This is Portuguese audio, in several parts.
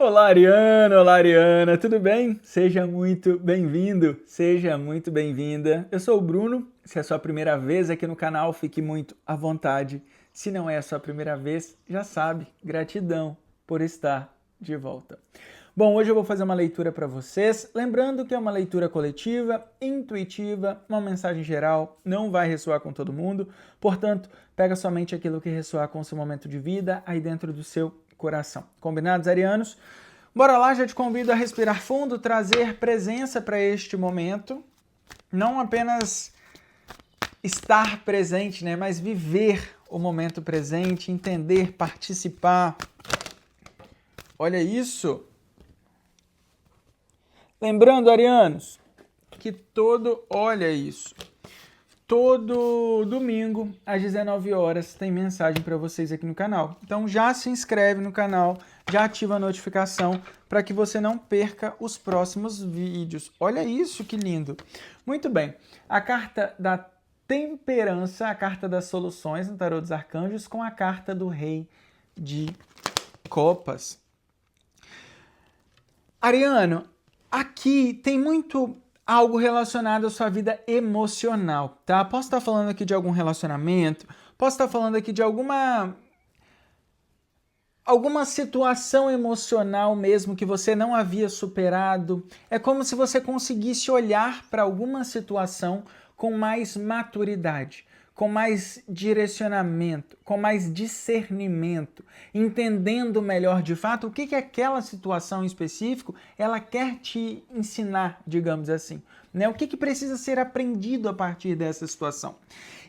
Olá, Ariana, olá, Ariana, tudo bem? Seja muito bem-vindo, seja muito bem-vinda. Eu sou o Bruno, se é a sua primeira vez aqui no canal, fique muito à vontade. Se não é a sua primeira vez, já sabe, gratidão por estar de volta. Bom, hoje eu vou fazer uma leitura para vocês, lembrando que é uma leitura coletiva, intuitiva, uma mensagem geral, não vai ressoar com todo mundo, portanto, pega somente aquilo que ressoar com o seu momento de vida aí dentro do seu coração. Combinados, arianos? Bora lá, já te convido a respirar fundo, trazer presença para este momento, não apenas estar presente, né, mas viver o momento presente, entender, participar. Olha isso! Lembrando, arianos, que olha isso, todo domingo às 19 horas tem mensagem para vocês aqui no canal. Então já se inscreve no canal, já ativa a notificação para que você não perca os próximos vídeos. Olha isso, que lindo! Muito bem, a carta da temperança, a carta das soluções no tarô dos arcanjos com a carta do rei de copas. Ariano, aqui tem muito algo relacionado à sua vida emocional, tá? Posso estar falando aqui de algum relacionamento, posso estar falando aqui de alguma situação emocional mesmo que você não havia superado. É como se você conseguisse olhar para alguma situação com mais maturidade, com mais direcionamento, com mais discernimento, entendendo melhor de fato o que aquela situação em específico ela quer te ensinar, digamos assim, né? O que precisa ser aprendido a partir dessa situação.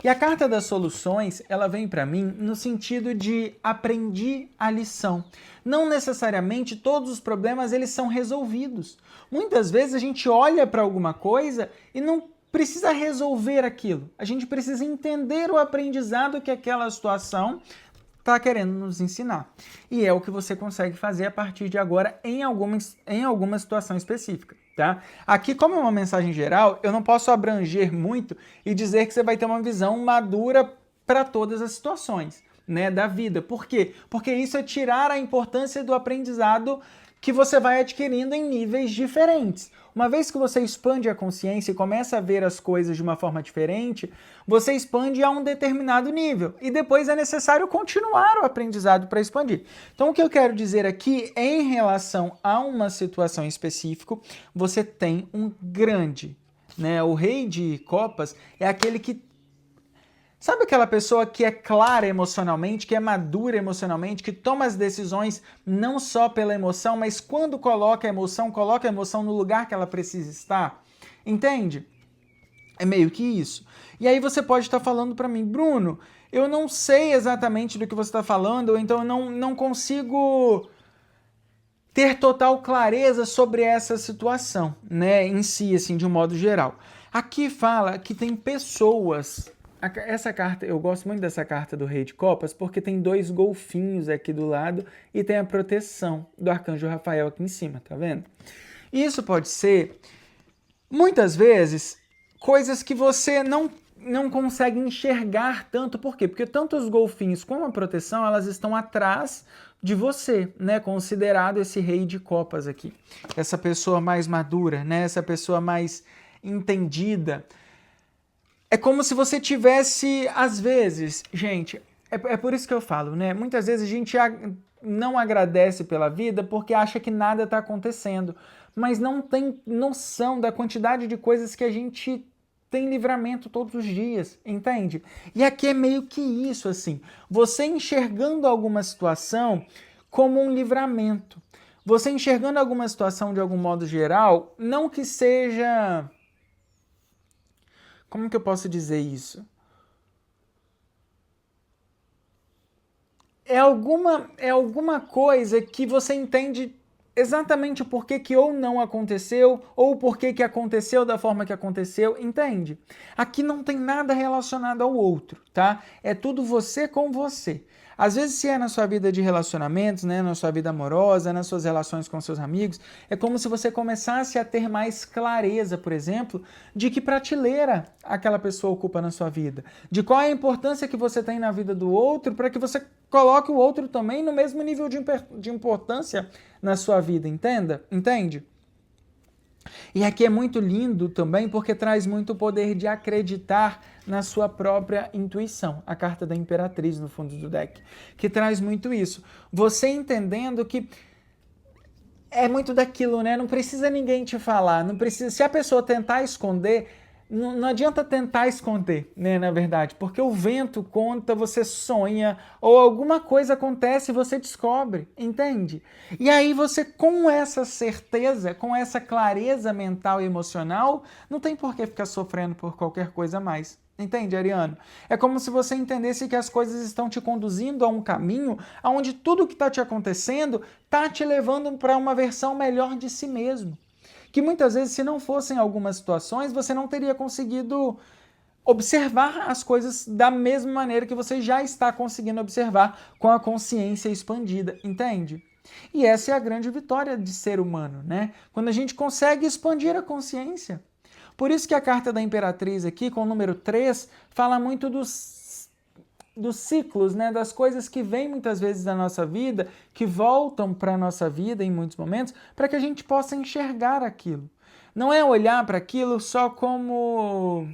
E a carta das soluções, ela vem para mim no sentido de aprendi a lição. Não necessariamente todos os problemas eles são resolvidos. Muitas vezes a gente olha para alguma coisa e não precisa resolver aquilo. A gente precisa entender o aprendizado que aquela situação está querendo nos ensinar. E é o que você consegue fazer a partir de agora em alguma situação específica, tá? Aqui, como é uma mensagem geral, eu não posso abranger muito e dizer que você vai ter uma visão madura para todas as situações, né, da vida. Por quê? Porque isso é tirar a importância do aprendizado que você vai adquirindo em níveis diferentes. Uma vez que você expande a consciência e começa a ver as coisas de uma forma diferente, você expande a um determinado nível. E depois é necessário continuar o aprendizado para expandir. Então, o que eu quero dizer aqui, em relação a uma situação específica, você tem um grande, né? O rei de copas é aquele que sabe aquela pessoa que é clara emocionalmente, que é madura emocionalmente, que toma as decisões não só pela emoção, mas quando coloca a emoção no lugar que ela precisa estar? Entende? É meio que isso. E aí você pode estar falando para mim, Bruno, eu não sei exatamente do que você está falando, ou então eu não consigo ter total clareza sobre essa situação, né, em si, assim, de um modo geral. Aqui fala que tem pessoas. Essa carta, eu gosto muito dessa carta do Rei de Copas porque tem dois golfinhos aqui do lado e tem a proteção do Arcanjo Rafael aqui em cima, tá vendo? Isso pode ser, muitas vezes, coisas que você não consegue enxergar tanto. Por quê? Porque tanto os golfinhos como a proteção, elas estão atrás de você, né? Considerado esse Rei de Copas aqui. Essa pessoa mais madura, né? Essa pessoa mais entendida. É como se você tivesse, às vezes, gente, é por isso que eu falo, né? Muitas vezes a gente não agradece pela vida porque acha que nada está acontecendo, mas não tem noção da quantidade de coisas que a gente tem livramento todos os dias, entende? E aqui é meio que isso, assim, você enxergando alguma situação como um livramento, você enxergando alguma situação de algum modo geral, não que seja... Como que eu posso dizer isso? É alguma coisa que você entende exatamente o porquê que ou não aconteceu, ou o porquê que aconteceu da forma que aconteceu, entende? Aqui não tem nada relacionado ao outro, tá? É tudo você com você. Às vezes, se é na sua vida de relacionamentos, né, na sua vida amorosa, nas suas relações com seus amigos, é como se você começasse a ter mais clareza, por exemplo, de que prateleira aquela pessoa ocupa na sua vida, de qual é a importância que você tem na vida do outro, para que você coloque o outro também no mesmo nível de importância na sua vida, entende? E aqui é muito lindo também porque traz muito poder de acreditar na sua própria intuição. A carta da Imperatriz no fundo do deck, que traz muito isso. Você entendendo que é muito daquilo, né? Não precisa ninguém te falar, não precisa. Se a pessoa tentar esconder, não adianta tentar esconder, né, na verdade, porque o vento conta, você sonha, ou alguma coisa acontece e você descobre, entende? E aí você, com essa certeza, com essa clareza mental e emocional, não tem por que ficar sofrendo por qualquer coisa mais. Entende, Ariano? É como se você entendesse que as coisas estão te conduzindo a um caminho onde tudo que está te acontecendo está te levando para uma versão melhor de si mesmo. Que muitas vezes, se não fossem algumas situações, você não teria conseguido observar as coisas da mesma maneira que você já está conseguindo observar com a consciência expandida, entende? E essa é a grande vitória de ser humano, né? Quando a gente consegue expandir a consciência. Por isso que a carta da Imperatriz aqui, com o número 3, fala muito dos ciclos, né, das coisas que vêm muitas vezes da nossa vida, que voltam para a nossa vida em muitos momentos, para que a gente possa enxergar aquilo. Não é olhar para aquilo só como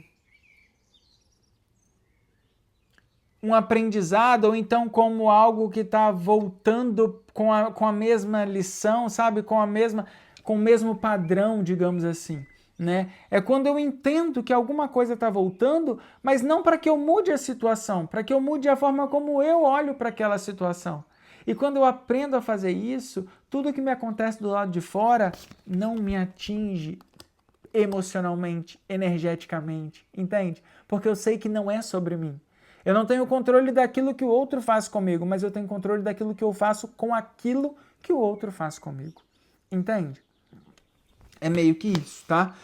um aprendizado, ou então como algo que está voltando com a mesma lição, sabe? Com o mesmo padrão, digamos assim. Né? É quando eu entendo que alguma coisa está voltando, mas não para que eu mude a situação, para que eu mude a forma como eu olho para aquela situação. E quando eu aprendo a fazer isso, tudo que me acontece do lado de fora não me atinge emocionalmente, energeticamente, entende? Porque eu sei que não é sobre mim. Eu não tenho controle daquilo que o outro faz comigo, mas eu tenho controle daquilo que eu faço com aquilo que o outro faz comigo. Entende? É meio que isso, tá?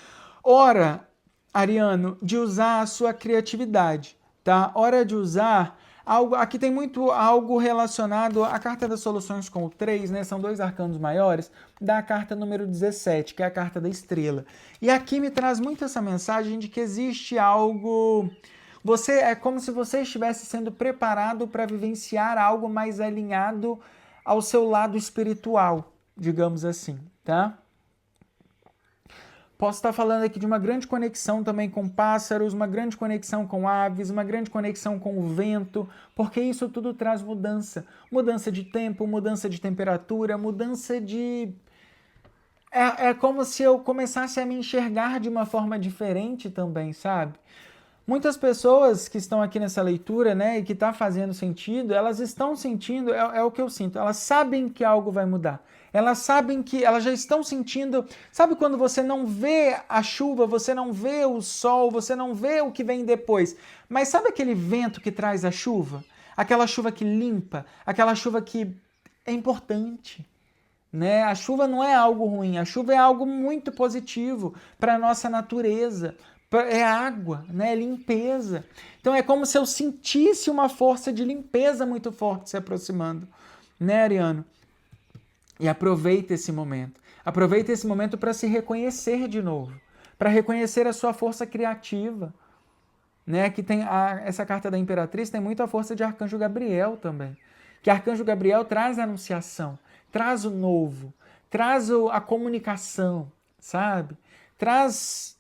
Hora, Ariano, de usar a sua criatividade, tá? Hora de usar algo. Aqui tem muito algo relacionado à carta das soluções com o 3, né? São dois arcanos maiores, da carta número 17, que é a carta da estrela. E aqui me traz muito essa mensagem de que existe algo. É como se você estivesse sendo preparado para vivenciar algo mais alinhado ao seu lado espiritual, digamos assim, tá? Posso estar falando aqui de uma grande conexão também com pássaros, uma grande conexão com aves, uma grande conexão com o vento, porque isso tudo traz mudança. Mudança de tempo, mudança de temperatura, mudança de... É como se eu começasse a me enxergar de uma forma diferente também, sabe? Muitas pessoas que estão aqui nessa leitura, né, e que está fazendo sentido, elas estão sentindo, é o que eu sinto, elas sabem que algo vai mudar. Elas sabem que, elas já estão sentindo, sabe quando você não vê a chuva, você não vê o sol, você não vê o que vem depois, mas sabe aquele vento que traz a chuva? Aquela chuva que limpa, aquela chuva que é importante. Né? A chuva não é algo ruim, a chuva é algo muito positivo para a nossa natureza. É água, né? É limpeza. Então é como se eu sentisse uma força de limpeza muito forte se aproximando, né, Ariano? E aproveita esse momento. Aproveita esse momento para se reconhecer de novo, para reconhecer a sua força criativa, né? Que tem essa carta da Imperatriz tem muito a força de Arcanjo Gabriel também. Que Arcanjo Gabriel traz a anunciação, traz o novo, traz a comunicação, sabe? Traz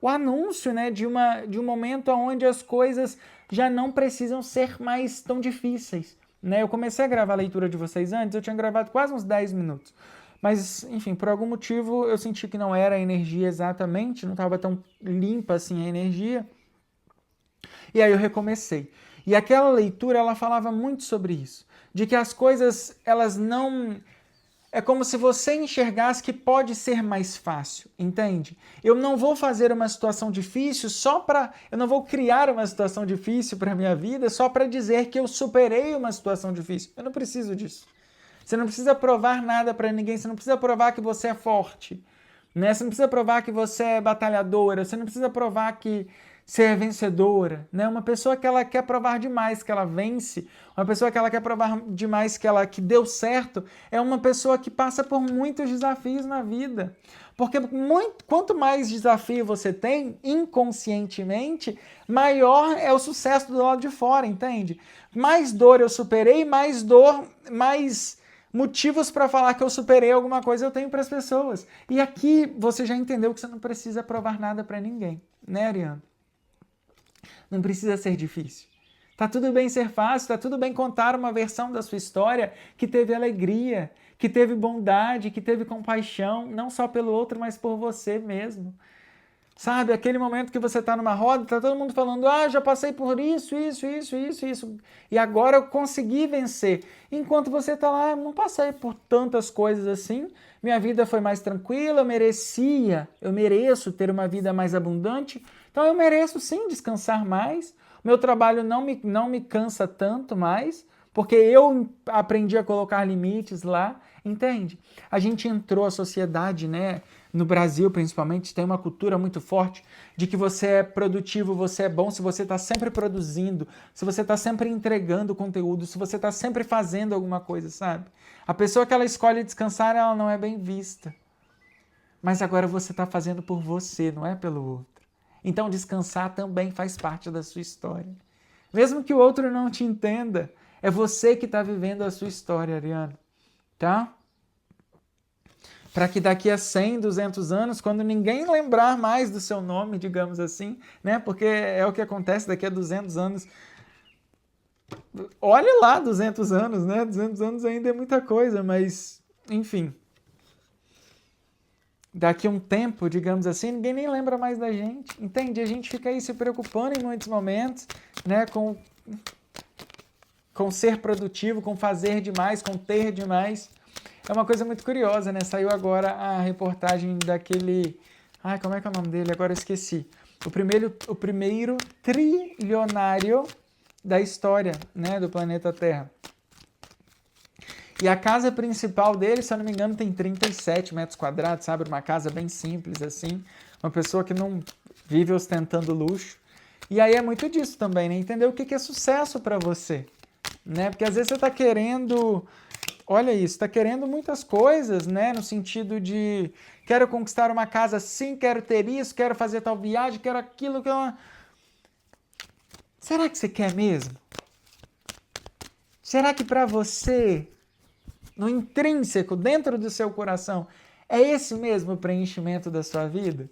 o anúncio, né, de um momento onde as coisas já não precisam ser mais tão difíceis. Né? Eu comecei a gravar a leitura de vocês antes, eu tinha gravado quase uns 10 minutos. Mas, enfim, por algum motivo eu senti que não era a energia exatamente, não estava tão limpa assim a energia. E aí eu recomecei. E aquela leitura, ela falava muito sobre isso. De que as coisas, elas não... É como se você enxergasse que pode ser mais fácil, entende? Eu não vou fazer uma situação difícil só para... Eu não vou criar uma situação difícil para a minha vida só para dizer que eu superei uma situação difícil. Eu não preciso disso. Você não precisa provar nada para ninguém, você não precisa provar que você é forte, né? Você não precisa provar que você é batalhadora, você não precisa provar que... ser vencedora, né? Uma pessoa que ela quer provar demais que ela vence, uma pessoa que ela quer provar demais que deu certo, é uma pessoa que passa por muitos desafios na vida. Porque quanto mais desafio você tem, inconscientemente, maior é o sucesso do lado de fora, entende? Mais dor eu superei, mais dor, mais motivos para falar que eu superei alguma coisa eu tenho para as pessoas. E aqui você já entendeu que você não precisa provar nada para ninguém, né, Ariana? Não precisa ser difícil. Tá tudo bem ser fácil, tá tudo bem contar uma versão da sua história que teve alegria, que teve bondade, que teve compaixão, não só pelo outro, mas por você mesmo. Sabe, aquele momento que você tá numa roda, tá todo mundo falando, já passei por isso, e agora eu consegui vencer. Enquanto você tá lá, não passei por tantas coisas assim, minha vida foi mais tranquila, eu mereço ter uma vida mais abundante, então eu mereço sim descansar mais, meu trabalho não me cansa tanto mais, porque eu aprendi a colocar limites lá, entende? A gente entrou, a sociedade, né? No Brasil, principalmente, tem uma cultura muito forte de que você é produtivo, você é bom se você está sempre produzindo, se você está sempre entregando conteúdo, se você está sempre fazendo alguma coisa, sabe? A pessoa que ela escolhe descansar, ela não é bem vista. Mas agora você está fazendo por você, não é pelo outro. Então descansar também faz parte da sua história. Mesmo que o outro não te entenda, é você que está vivendo a sua história, Ariana. Tá? Para que daqui a 100, 200 anos, quando ninguém lembrar mais do seu nome, digamos assim, né? Porque é o que acontece daqui a 200 anos. Olha lá, 200 anos, né? 200 anos ainda é muita coisa, mas, enfim. Daqui a um tempo, digamos assim, ninguém nem lembra mais da gente, entende? A gente fica aí se preocupando em muitos momentos, né? Com ser produtivo, com fazer demais, com ter demais. É uma coisa muito curiosa, né? Saiu agora a reportagem daquele... como é que é o nome dele? Agora eu esqueci. O primeiro trilionário da história, né? Do planeta Terra. E a casa principal dele, se eu não me engano, tem 37 metros quadrados, sabe? Uma casa bem simples, assim. Uma pessoa que não vive ostentando luxo. E aí é muito disso também, né? Entender o que é sucesso para você, né? Porque às vezes você está querendo... Olha isso, está querendo muitas coisas, né? No sentido de quero conquistar uma casa assim, quero ter isso, quero fazer tal viagem, quero aquilo. Será que você quer mesmo? Será que para você, no intrínseco, dentro do seu coração, é esse mesmo o preenchimento da sua vida?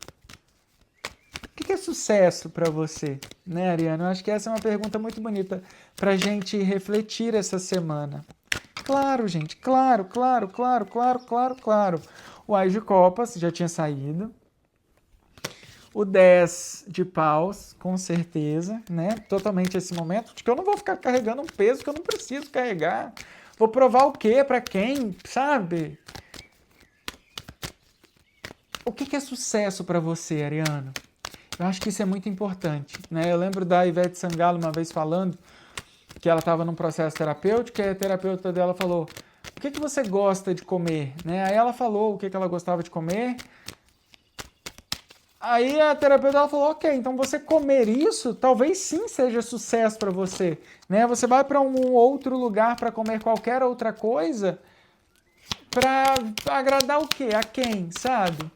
O que é sucesso para você, né, Ariana? Eu acho que essa é uma pergunta muito bonita para a gente refletir essa semana. Claro, gente, claro. O Ás de Copas já tinha saído. O 10 de paus, com certeza, né? Totalmente esse momento de que eu não vou ficar carregando um peso que eu não preciso carregar. Vou provar o quê? Para quem? Sabe? O que é sucesso para você, Ariano? Eu acho que isso é muito importante, né? Eu lembro da Ivete Sangalo uma vez falando que ela estava num processo terapêutico, e a terapeuta dela falou, o que você gosta de comer? Né? Aí ela falou o que ela gostava de comer. Aí a terapeuta dela falou, ok, então você comer isso, talvez sim seja sucesso para você. Né? Você vai para um outro lugar para comer qualquer outra coisa, para agradar o quê? A quem, sabe?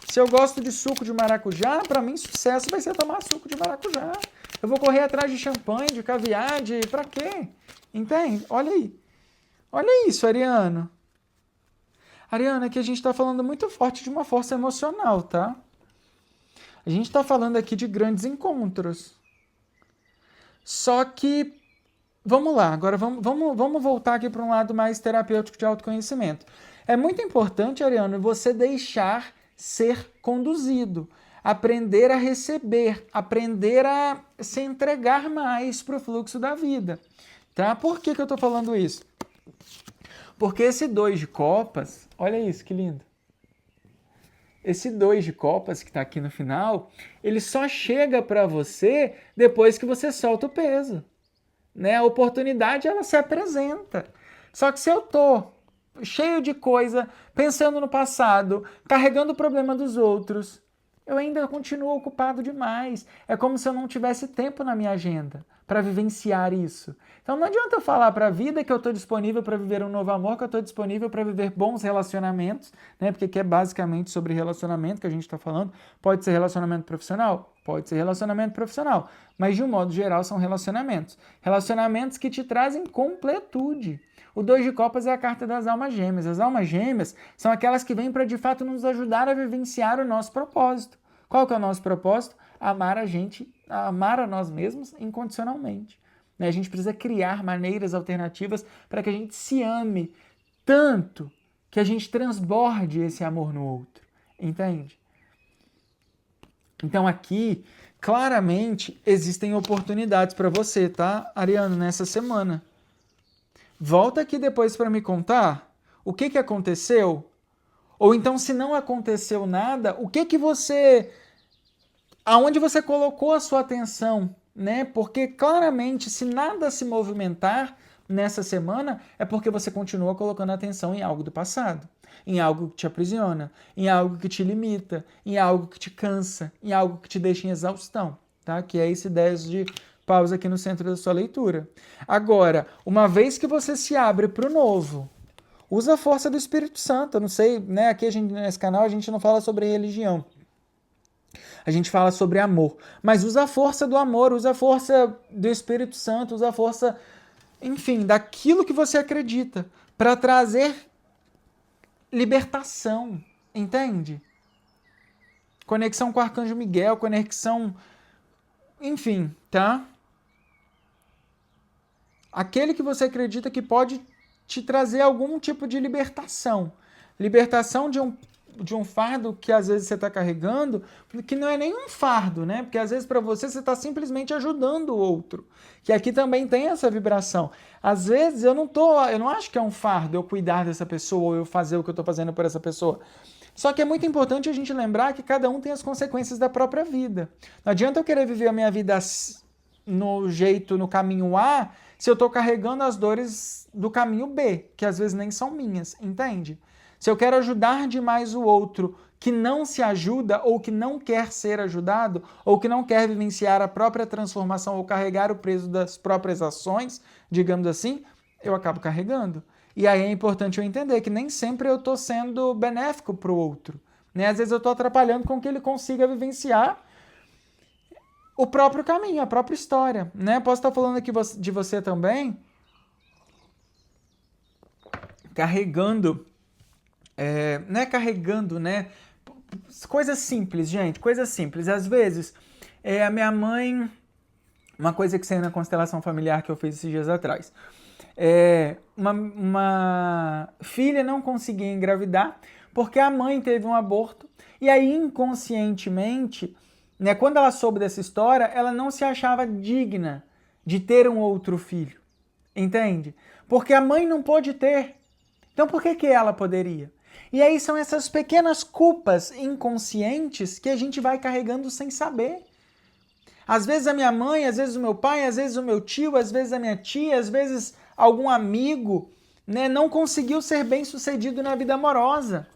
Se eu gosto de suco de maracujá, para mim sucesso vai ser tomar suco de maracujá. Eu vou correr atrás de champanhe, de caviar, pra quê? Entende? Olha aí. Olha isso, Ariano. Ariana, aqui a gente está falando muito forte de uma força emocional, tá? A gente está falando aqui de grandes encontros. Só que, vamos lá, agora vamos voltar aqui para um lado mais terapêutico de autoconhecimento. É muito importante, Ariana, você deixar ser conduzido. Aprender a receber, aprender a se entregar mais para o fluxo da vida. Tá? Por que eu estou falando isso? Porque esse 2 de copas, olha isso, que lindo. Esse 2 de copas que está aqui no final, ele só chega para você depois que você solta o peso. Né? A oportunidade, ela se apresenta. Só que se eu estou cheio de coisa, pensando no passado, carregando o problema dos outros, eu ainda continuo ocupado demais. É como se eu não tivesse tempo na minha agenda para vivenciar isso. Então não adianta eu falar para a vida que eu estou disponível para viver um novo amor, que eu estou disponível para viver bons relacionamentos, né? Porque aqui é basicamente sobre relacionamento que a gente está falando. Pode ser relacionamento profissional? Pode ser relacionamento profissional. Mas de um modo geral são relacionamentos. Relacionamentos que te trazem completude. O 2 de copas é a carta das almas gêmeas. As almas gêmeas são aquelas que vêm para de fato nos ajudar a vivenciar o nosso propósito. Qual que é o nosso propósito? Amar a gente, amar a nós mesmos incondicionalmente. A gente precisa criar maneiras alternativas para que a gente se ame tanto que a gente transborde esse amor no outro. Entende? Então aqui, claramente, existem oportunidades para você, tá, Ariano, nessa semana. Volta aqui depois para me contar o que aconteceu. Ou então, se não aconteceu nada, o que você... Aonde você colocou a sua atenção, né? Porque claramente, se nada se movimentar nessa semana, é porque você continua colocando atenção em algo do passado, em algo que te aprisiona, em algo que te limita, em algo que te cansa, em algo que te deixa em exaustão, tá? Que é esse 10 de paus aqui no centro da sua leitura. Agora, uma vez que você se abre para o novo, usa a força do Espírito Santo. Eu não sei, né? Aqui nesse canal a gente não fala sobre religião. A gente fala sobre amor. Mas usa a força do amor, usa a força do Espírito Santo, usa a força, enfim, daquilo que você acredita, para trazer libertação, entende? Conexão com o Arcanjo Miguel, conexão, enfim, tá? Aquele que você acredita que pode te trazer algum tipo de libertação. Libertação de um fardo que às vezes você está carregando, que não é nem um fardo, né? Porque às vezes para você está simplesmente ajudando o outro. Que aqui também tem essa vibração. Às vezes eu não acho que é um fardo eu cuidar dessa pessoa ou eu fazer o que eu estou fazendo por essa pessoa. Só que é muito importante a gente lembrar que cada um tem as consequências da própria vida. Não adianta eu querer viver a minha vida no caminho A, se eu estou carregando as dores do caminho B, que às vezes nem são minhas, entende? Se eu quero ajudar demais o outro que não se ajuda, ou que não quer ser ajudado, ou que não quer vivenciar a própria transformação, ou carregar o peso das próprias ações, digamos assim, eu acabo carregando. E aí é importante eu entender que nem sempre eu estou sendo benéfico para o outro, né? Às vezes eu estou atrapalhando com que ele consiga vivenciar o próprio caminho, a própria história, né? Posso estar falando aqui de você também, carregando, não é carregando, né? Coisas simples, gente, coisas simples. Às vezes, a minha mãe, uma coisa que saiu na constelação familiar que eu fiz esses dias atrás, uma filha não conseguia engravidar porque a mãe teve um aborto e aí inconscientemente, né, quando ela soube dessa história, ela não se achava digna de ter um outro filho, entende? Porque a mãe não pôde ter, então por que ela poderia? E aí são essas pequenas culpas inconscientes que a gente vai carregando sem saber. Às vezes a minha mãe, às vezes o meu pai, às vezes o meu tio, às vezes a minha tia, às vezes algum amigo, né, não conseguiu ser bem-sucedido na vida amorosa.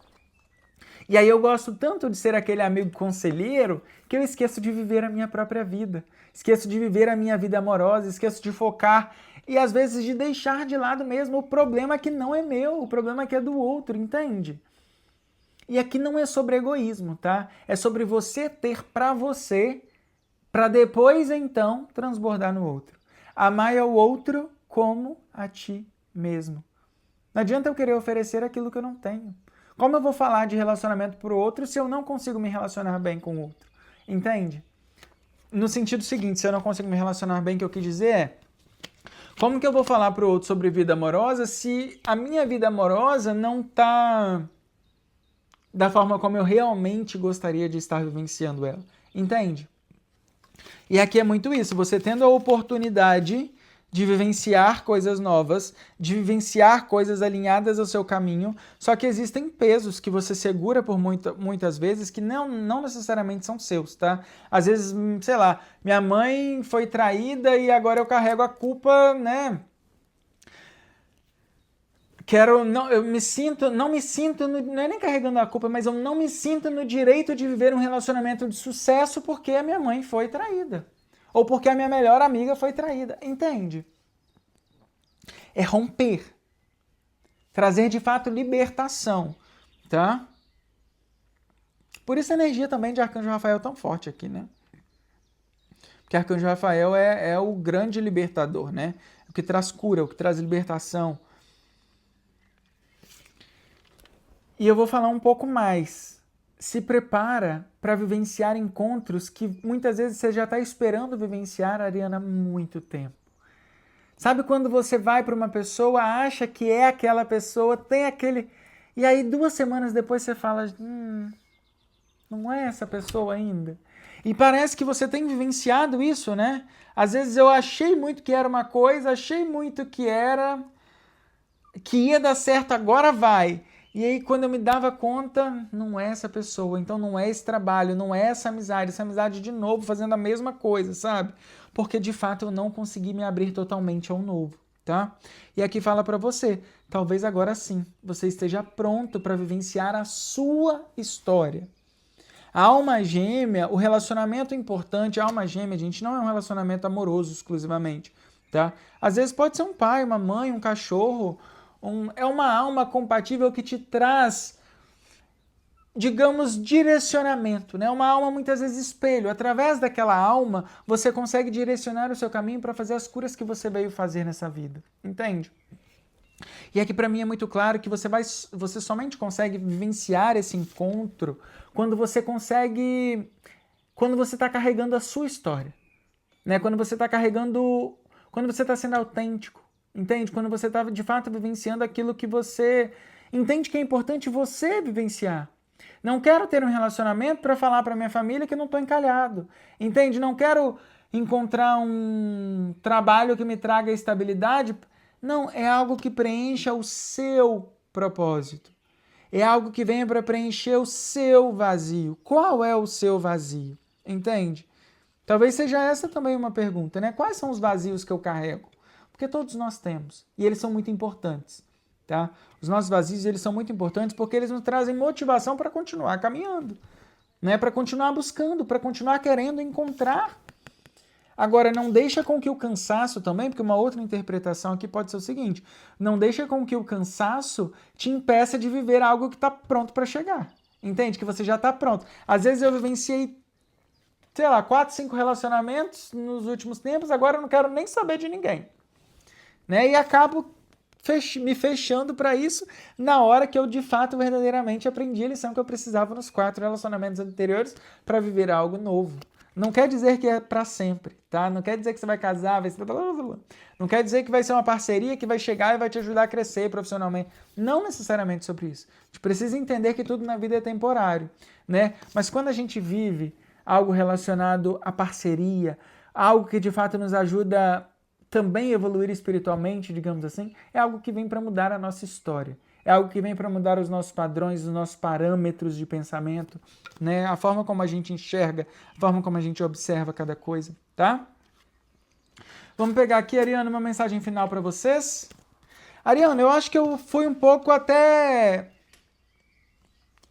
E aí eu gosto tanto de ser aquele amigo conselheiro que eu esqueço de viver a minha própria vida. Esqueço de viver a minha vida amorosa, esqueço de focar e às vezes de deixar de lado mesmo o problema que não é meu, o problema que é do outro, entende? E aqui não é sobre egoísmo, tá? É sobre você ter pra você, para depois então transbordar no outro. Amar ao outro como a ti mesmo. Não adianta eu querer oferecer aquilo que eu não tenho. Como eu vou falar de relacionamento para o outro se eu não consigo me relacionar bem com o outro? Entende? No sentido seguinte, se eu não consigo me relacionar bem, o que eu quis dizer é, como que eu vou falar para o outro sobre vida amorosa se a minha vida amorosa não está da forma como eu realmente gostaria de estar vivenciando ela? Entende? E aqui é muito isso, você tendo a oportunidade de vivenciar coisas novas, de vivenciar coisas alinhadas ao seu caminho, só que existem pesos que você segura por muitas vezes que não necessariamente são seus, tá? Às vezes, sei lá, minha mãe foi traída e agora eu carrego a culpa, né? eu me sinto, não me sinto, não é nem carregando a culpa, mas eu não me sinto no direito de viver um relacionamento de sucesso porque a minha mãe foi traída. Ou porque a minha melhor amiga foi traída. Entende? É romper. Trazer de fato libertação. Tá? Por isso a energia também de Arcanjo Rafael é tão forte aqui, né? Porque Arcanjo Rafael é o grande libertador, né? O que traz cura, o que traz libertação. E eu vou falar um pouco mais. Se prepara para vivenciar encontros que muitas vezes você já está esperando vivenciar, Ariana, há muito tempo. Sabe quando você vai para uma pessoa, acha que é aquela pessoa, tem aquele... E aí 2 semanas depois você fala, não é essa pessoa ainda. E parece que você tem vivenciado isso, né? Às vezes eu achei muito que era uma coisa, achei muito que ia dar certo, agora vai. E aí quando eu me dava conta, não é essa pessoa, então não é esse trabalho, não é essa amizade de novo fazendo a mesma coisa, sabe? Porque de fato eu não consegui me abrir totalmente ao novo, tá? E aqui fala pra você, talvez agora sim, você esteja pronto para vivenciar a sua história. A alma gêmea, o relacionamento importante, a alma gêmea, gente, não é um relacionamento amoroso exclusivamente, tá? Às vezes pode ser um pai, uma mãe, um cachorro, é uma alma compatível que te traz, digamos, direcionamento, né? Uma alma muitas vezes espelho. Através daquela alma, você consegue direcionar o seu caminho para fazer as curas que você veio fazer nessa vida, entende? E aqui para mim é muito claro que você somente consegue vivenciar esse encontro quando você está carregando a sua história, né? Quando você está sendo autêntico, entende? Quando você está de fato vivenciando aquilo que você entende que é importante você vivenciar. Não quero ter um relacionamento para falar para minha família que eu não estou encalhado, entende? Não quero encontrar um trabalho que me traga estabilidade. Não, é algo que preencha o seu propósito. É algo que venha para preencher o seu vazio. Qual é o seu vazio? Entende? Talvez seja essa também uma pergunta, né? Quais são os vazios que eu carrego? Porque todos nós temos. E eles são muito importantes. Tá? Os nossos vazios, eles são muito importantes porque eles nos trazem motivação para continuar caminhando. Né? Para continuar buscando, para continuar querendo encontrar. Agora, não deixa com que o cansaço também, porque uma outra interpretação aqui pode ser o seguinte, não deixa com que o cansaço te impeça de viver algo que está pronto para chegar. Entende? Que você já está pronto. Às vezes eu vivenciei, 4, 5 relacionamentos nos últimos tempos, agora eu não quero nem saber de ninguém. Né? E acabo me fechando para isso na hora que eu, de fato, verdadeiramente aprendi a lição que eu precisava nos 4 relacionamentos anteriores para viver algo novo. Não quer dizer que é para sempre, tá? Não quer dizer que você vai casar, vai ser... Não quer dizer que vai ser uma parceria que vai chegar e vai te ajudar a crescer profissionalmente. Não necessariamente sobre isso. A gente precisa entender que tudo na vida é temporário, né? Mas quando a gente vive algo relacionado à parceria, algo que de fato nos ajuda também a evoluir espiritualmente, digamos assim, é algo que vem para mudar a nossa história. É algo que vem para mudar os nossos padrões, os nossos parâmetros de pensamento, né? A forma como a gente enxerga, a forma como a gente observa cada coisa, tá? Vamos pegar aqui, Ariana, uma mensagem final para vocês. Ariana, eu acho que eu fui um pouco até...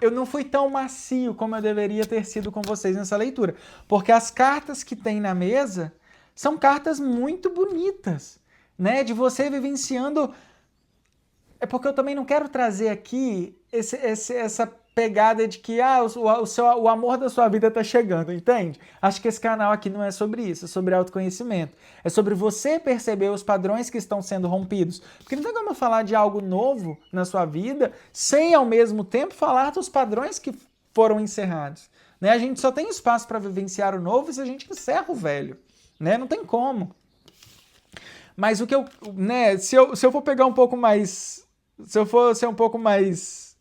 Eu não fui tão macio como eu deveria ter sido com vocês nessa leitura, porque as cartas que tem na mesa são cartas muito bonitas, né? De você vivenciando... É porque eu também não quero trazer aqui essa pegada de que o amor da sua vida está chegando, entende? Acho que esse canal aqui não é sobre isso, é sobre autoconhecimento. É sobre você perceber os padrões que estão sendo rompidos. Porque não tem como eu falar de algo novo na sua vida sem, ao mesmo tempo, falar dos padrões que foram encerrados. Né? A gente só tem espaço para vivenciar o novo se a gente encerra o velho. Né? Não tem como. Mas o que eu... Né, se eu for pegar um pouco mais... Se eu for ser um pouco mais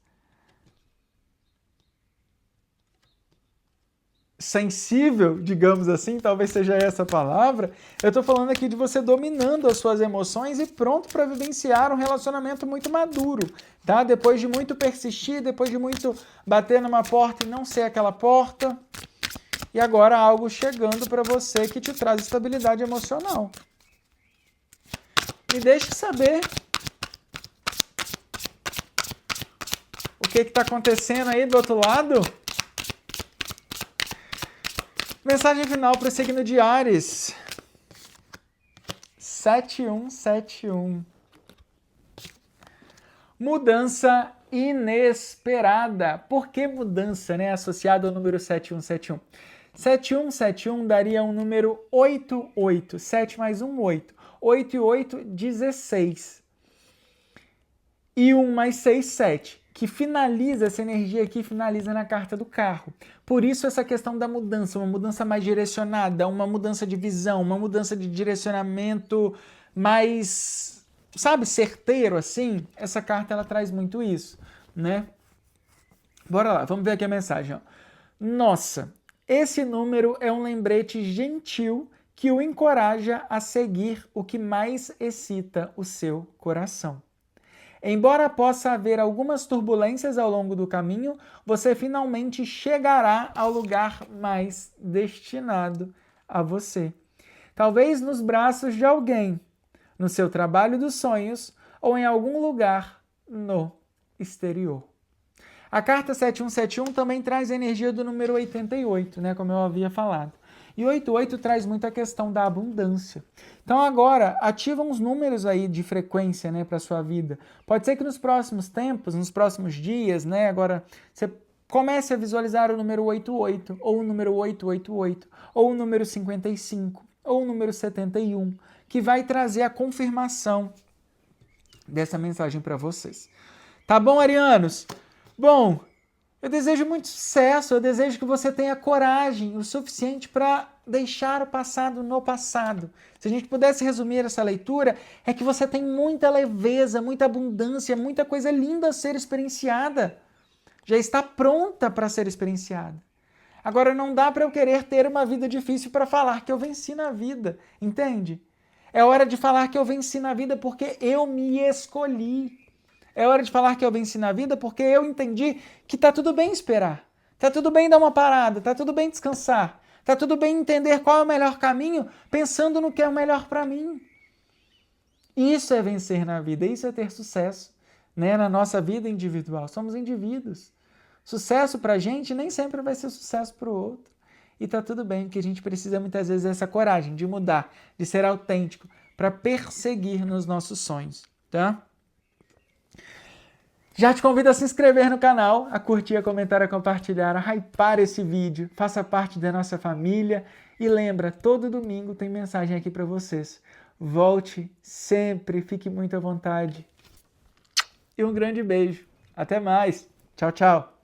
sensível, digamos assim, talvez seja essa a palavra, eu tô falando aqui de você dominando as suas emoções e pronto para vivenciar um relacionamento muito maduro, tá? Depois de muito persistir, depois de muito bater numa porta e não ser aquela porta, e agora algo chegando para você que te traz estabilidade emocional. Me deixe saber O que está acontecendo aí do outro lado? Mensagem final para o signo de Áries. 7171. Mudança inesperada. Por que mudança, né? Associado ao número 7171. 7171 daria um número 88. 7 mais 1, 8. 8 e 8, 16. E 1 mais 6, 7. Que finaliza, essa energia aqui finaliza na carta do carro. Por isso essa questão da mudança, uma mudança mais direcionada, uma mudança de visão, uma mudança de direcionamento mais, sabe, certeiro assim. Essa carta ela traz muito isso, né? Bora lá, vamos ver aqui a mensagem, ó. Nossa, esse número é um lembrete gentil que o encoraja a seguir o que mais excita o seu coração. Embora possa haver algumas turbulências ao longo do caminho, você finalmente chegará ao lugar mais destinado a você. Talvez nos braços de alguém, no seu trabalho dos sonhos ou em algum lugar no exterior. A carta 7171 também traz a energia do número 88, né, como eu havia falado. E 88 traz muita questão da abundância. Então agora, ativa uns números aí de frequência, né, para sua vida. Pode ser que nos próximos tempos, nos próximos dias, né, agora você comece a visualizar o número 88, ou o número 888, ou o número 55, ou o número 71, que vai trazer a confirmação dessa mensagem para vocês. Tá bom, arianos? Bom, eu desejo muito sucesso, eu desejo que você tenha coragem o suficiente para deixar o passado no passado. Se a gente pudesse resumir essa leitura, é que você tem muita leveza, muita abundância, muita coisa linda a ser experienciada. Já está pronta para ser experienciada. Agora não dá para eu querer ter uma vida difícil para falar que eu venci na vida, entende? É hora de falar que eu venci na vida porque eu me escolhi. É hora de falar que eu venci na vida porque eu entendi que tá tudo bem esperar. Tá tudo bem dar uma parada, tá tudo bem descansar. Tá tudo bem entender qual é o melhor caminho, pensando no que é o melhor para mim. Isso é vencer na vida, isso é ter sucesso, né? Na nossa vida individual. Somos indivíduos. Sucesso pra gente nem sempre vai ser sucesso pro outro. E tá tudo bem, porque a gente precisa muitas vezes dessa coragem de mudar, de ser autêntico, para perseguir nos nossos sonhos, tá? Já te convido a se inscrever no canal, a curtir, a comentar, a compartilhar, a hypar esse vídeo, faça parte da nossa família e lembra, todo domingo tem mensagem aqui para vocês. Volte sempre, fique muito à vontade. E um grande beijo. Até mais. Tchau, tchau.